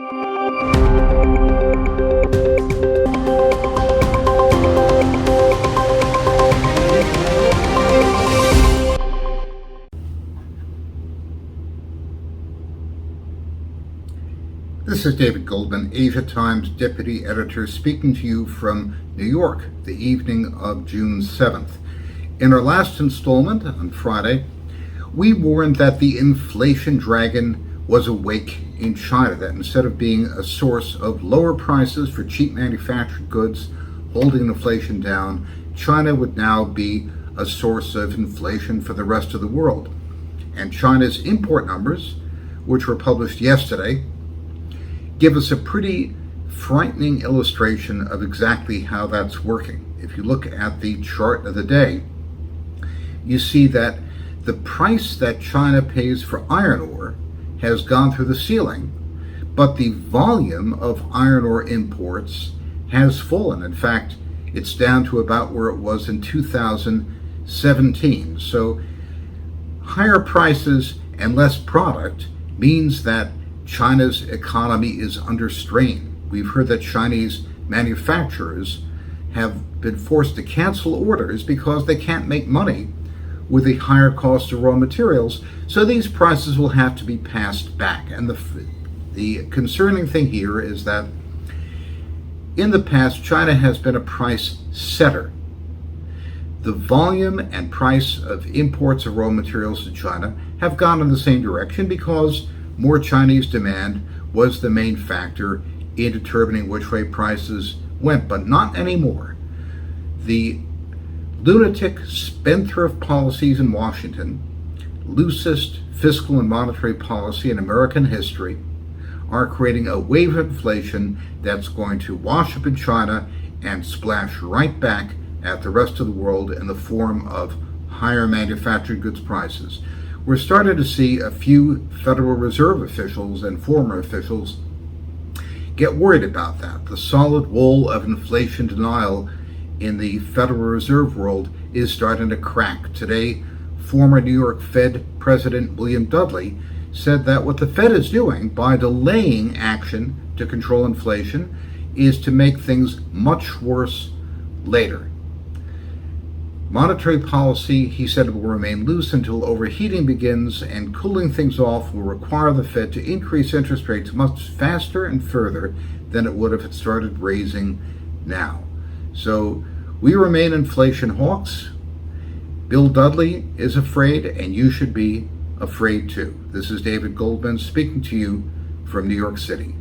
This is David Goldman, Asia Times Deputy Editor, speaking to you from New York, the evening of June 7th. In our last installment on Friday, we warned that the inflation dragon was awake in China, that instead of being a source of lower prices for cheap manufactured goods, holding inflation down, China would now be a source of inflation for the rest of the world. And China's import numbers, which were published yesterday, give us a pretty frightening illustration of exactly how that's working. If you look at the chart of the day, you see that the price that China pays for iron ore has gone through the ceiling, but the volume of iron ore imports has fallen. In fact, it's down to about where it was in 2017. So higher prices and less product means that China's economy is under strain. We've heard that Chinese manufacturers have been forced to cancel orders because they can't make money with the higher cost of raw materials, so these prices will have to be passed back. And the concerning thing here is that in the past, China has been a price setter. The volume and price of imports of raw materials to China have gone in the same direction because more Chinese demand was the main factor in determining which way prices went, but not anymore. The lunatic spendthrift policies in Washington, loosest fiscal and monetary policy in American history, are creating a wave of inflation that's going to wash up in China and splash right back at the rest of the world in the form of higher manufactured goods prices. We're starting to see a few Federal Reserve officials and former officials get worried about that. The solid wall of inflation denial in the Federal Reserve world is starting to crack. Today, former New York Fed President William Dudley said that what the Fed is doing by delaying action to control inflation is to make things much worse later. Monetary policy, he said, will remain loose until overheating begins, and cooling things off will require the Fed to increase interest rates much faster and further than it would if it started raising now. So we remain inflation hawks. Bill Dudley is afraid, and you should be afraid too. This is David Goldman speaking to you from New York City.